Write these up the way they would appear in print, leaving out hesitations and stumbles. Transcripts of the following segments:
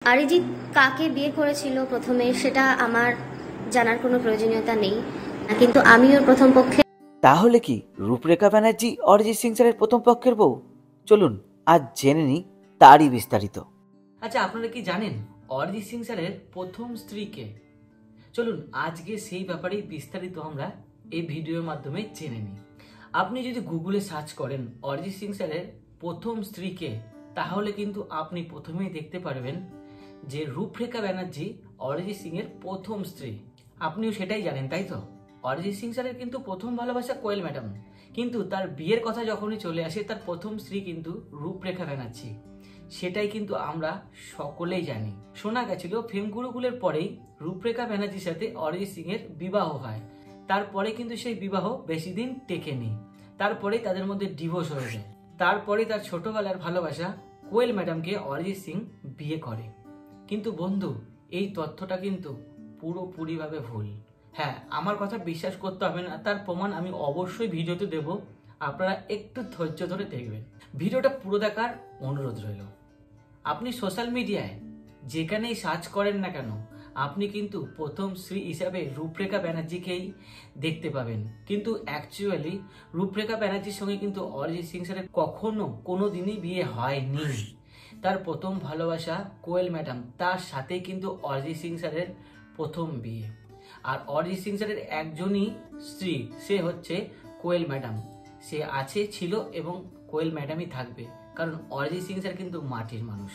অরিজিৎ কাকে বিয়ে করেছিল প্রথমে সেটা আমার জানার কোনো প্রয়োজনীয়তা নেই, কিন্তু আমি ওর প্রথম পক্ষে। তাহলে কি রূপরেখা ব্যানার্জি অরিজিৎ সিং স্যারের প্রথম পক্ষের বউ? চলুন আজ জেনে নিই তারই বিস্তারিত। আচ্ছা, আপনারা কি জানেন অরিজিৎ সিং স্যারের প্রথম স্ত্রীকে? চলুন আজকে সেই ব্যাপারেই বিস্তারিত আমরা এই ভিডিওর মাধ্যমে জেনে নিই। আপনি যদি গুগলে সার্চ করেন অরিজিৎ সিং স্যারের প্রথম স্ত্রীকে, তাহলে কিন্তু আপনি প্রথমেই দেখতে পারবেন যে রূপরেখা ব্যানার্জি অরিজিৎ সিং এর প্রথম স্ত্রী। আপনিও সেটাই জানেন, তাই তো? অরিজিৎ সিং স্যারের কিন্তু প্রথম ভালোবাসা কোয়েল ম্যাডাম, কিন্তু তার বিয়ের কথা যখনই চলে আসে তার প্রথম স্ত্রী কিন্তু রূপরেখা ব্যানার্জি। সেটাই কিন্তু আমরা সকলেই জানি। শোনা গেছিল ফেম গুরুকুলের পরেই রূপরেখা ব্যানার্জির সাথে অরিজিৎ সিং এর বিবাহ হয়। তারপরে কিন্তু সেই বিবাহ বেশি দিন টেকেনি, তারপরেই তাদের মধ্যে ডিভোর্স হয়ে যায়। তারপরে তার ছোটবেলার ভালোবাসা কোয়েল ম্যাডামকে অরিজিৎ সিং বিয়ে করে। কিন্তু বন্ধু, এই তথ্যটা কিন্তু পুরোপুরিভাবে ভুল। হ্যাঁ, আমার কথা বিশ্বাস করতে হবে না, তার প্রমাণ আমি অবশ্যই ভিডিওতে দেব। আপনারা একটু ধৈর্য ধরে দেখবেন, ভিডিওটা পুরো দেখার অনুরোধ রইল। আপনি সোশ্যাল মিডিয়ায় যেখানেই সার্চ করেন না কেন, আপনি কিন্তু প্রথম স্ত্রী হিসাবে রূপরেখা ব্যানার্জিকেই দেখতে পাবেন। কিন্তু অ্যাকচুয়ালি রূপরেখা ব্যানার্জির সঙ্গে কিন্তু অরিজিৎ সিং স্যারের কখনো কোনো দিনই বিয়ে হয়নি। তার প্রথম ভালোবাসা কোয়েল ম্যাডাম, তার সাথেই কিন্তু অরিজিৎ সিং স্যারের প্রথম বিয়ে। আর অরিজিৎ সিং স্যারের একজনই স্ত্রী, সে হচ্ছে কোয়েল ম্যাডাম। সে আছে, ছিল এবং কোয়েল ম্যাডামই থাকবে, কারণ অরিজিৎ সিং স্যার কিন্তু মাটির মানুষ।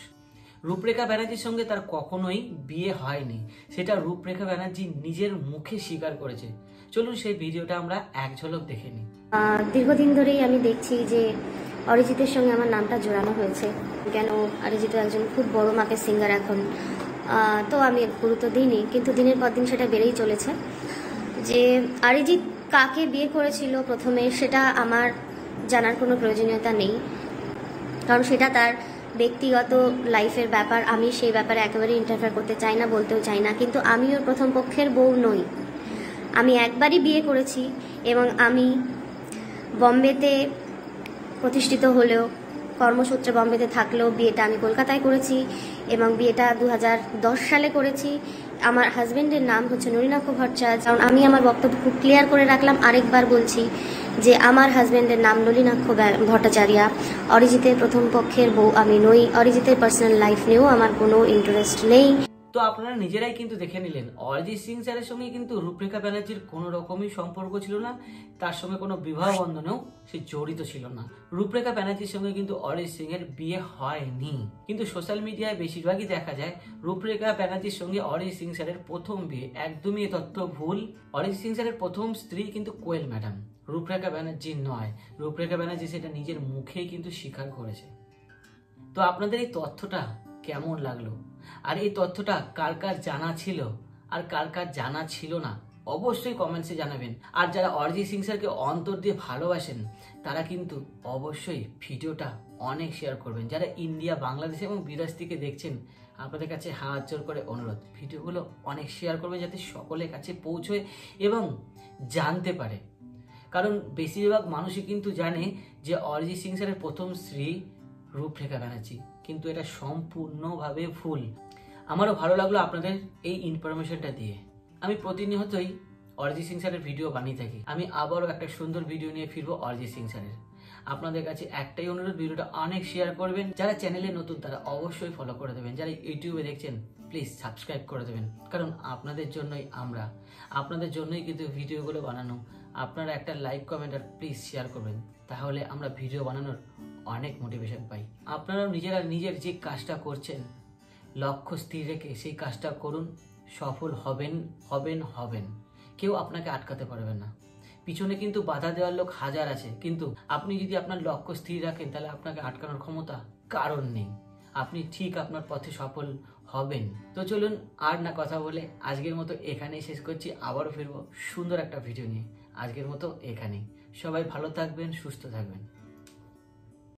রূপরেখা ব্যানার্জির সঙ্গে তার কখনোই বিয়ে হয়নি, সেটা রূপরেখা ব্যানার্জি নিজের মুখে স্বীকার করেছে। চলুন সেই ভিডিওটা আমরা এক ঝলক দেখে নিই। দীর্ঘদিন ধরেই আমি দেখছি যে অরিজিতের সঙ্গে আমার নামটা জোড়ানো হয়েছে। কেন? অরিজিৎ একজন খুব বড় মাপের সিঙ্গার এখন, তো আমি গুরুত্ব দিইনি, কিন্তু দিনের পর দিন সেটা বেড়েই চলেছে। যে অরিজিৎ কাকে বিয়ে করেছিল প্রথমে সেটা আমার জানার কোনো প্রয়োজনীয়তা নেই, কারণ সেটা তার ব্যক্তিগত লাইফের ব্যাপার। আমি সেই ব্যাপারে একেবারে ইন্টারফেয়ার করতে চাই না, বলতেও চাই না। কিন্তু আমি ওর প্রথম পক্ষের বউ নই। আমি একবারই বিয়ে করেছি এবং আমি বম্বেতে প্রতিষ্ঠিত হলেও, কর্মসূত্রে বম্বেতে থাকলেও বিয়েটা আমি কলকাতায় করেছি এবং বিয়েটা 2010 সালে করেছি। আমার হাজব্যান্ডের নাম হচ্ছে নলিনাক্ষ ভট্টাচার্য। কারণ আমি আমার বক্তব্য খুব ক্লিয়ার করে রাখলাম, আরেকবার বলছি যে আমার হাজব্যান্ডের নাম নলিনাক্ষ ভট্টাচার্য। অরিজিতের প্রথম পক্ষের বউ আমি নই। অরিজিতের পার্সোনাল লাইফ নিয়েও আমার কোনো ইন্টারেস্ট নেই। তো আপনারা নিজেরাই কিন্তু দেখে নিলেন, অরিজিৎ সিং স্যারের সঙ্গে কিন্তু রূপরেখা ব্যানার্জির কোনো রকমই সম্পর্ক ছিল না, তার সঙ্গে কোনো বিবাহ বন্ধনেও সে জড়িত ছিল না। রূপরেখা ব্যানার্জির সঙ্গে কিন্তু অরিজিৎ সিং এর বিয়ে হয়নি। কিন্তু সোশ্যাল মিডিয়ায় বেশিরভাগই দেখা যায় রূপরেখা ব্যানার্জির সঙ্গে অরিজিৎ সিং স্যারের প্রথম বিয়ে। একদমই এই তথ্য ভুল। অরিজিৎ সিং স্যারের প্রথম স্ত্রী কিন্তু কোয়েল ম্যাডাম, রূপরেখা ব্যানার্জি নয়। রূপরেখা ব্যানার্জি সেটা নিজের মুখেই কিন্তু স্বীকার করেছে। তো আপনাদের এই তথ্যটা কেমন লাগলো? আর এই তথ্যটা কার কার জানা ছিল আর কার কার জানা ছিল না, অবশ্যই কমেন্টসে জানাবেন। আর যারা অরিজিৎ সিং স্যারকে অন্তর দিয়ে ভালোবাসেন, তারা কিন্তু অবশ্যই ভিডিওটা অনেক শেয়ার করবেন। যারা ইন্ডিয়া, বাংলাদেশ এবং বিদেশ থেকে দেখছেন, আপনাদের কাছে হাত জোর করে অনুরোধ, ভিডিওগুলো অনেক শেয়ার করবেন যাতে সকলের কাছে পৌঁছয় এবং জানতে পারে। কারণ বেশিরভাগ মানুষই কিন্তু জানে যে অরিজিৎ সিং স্যারের প্রথম স্ত্রী রূপরেখা ব্যানার্জি, কিন্তু এটা সম্পূর্ণভাবে ভুল। আমারও ভালো লাগলো আপনাদের এই ইনফরমেশনটা দিয়ে। আমি প্রতিনিয়তই অরিজিৎ সিং স্যারের ভিডিও বানিয়ে থাকি। আমি আবারও একটা সুন্দর ভিডিও নিয়ে ফিরবো অরিজিৎ সিং স্যারের। আপনাদের কাছে একটাই অনুরোধ, ভিডিওটা অনেক শেয়ার করবেন। যারা চ্যানেলে নতুন তারা অবশ্যই ফলো করে দেবেন। যারা ইউটিউবে দেখছেন প্লিজ সাবস্ক্রাইব করে দেবেন, কারণ আপনাদের জন্যই আপনাদের জন্যই কিন্তু ভিডিওগুলো বানানো। আপনারা একটা লাইক, কমেন্ট আর প্লিজ শেয়ার করবেন, তাহলে আমরা ভিডিও বানানোর অনেক মোটিভেশন পাই। আপনারাও নিজেরা নিজের যে কাজটা করছেন লক্ষ্য স্থির রেখে সেই কাজটা করুন, সফল হবেন। কেউ আপনাকে আটকাতে পারবে না। পিছনে কিন্তু বাধা দেওয়ার লোক হাজার আছে, কিন্তু আপনি যদি আপনার লক্ষ্য স্থির রাখেন তাহলে আপনাকে আটকানোর ক্ষমতা কারণ নেই। আপনি ঠিক আপনার পথে সফল হবেন। তো চলুন আর না কথা বলে আজকের মতো এখানেই শেষ করছি। আবারও ফিরবো সুন্দর একটা ভিডিও নিয়ে। আজকের মতো এখানেই। সবাই ভালো থাকবেন, সুস্থ থাকবেন।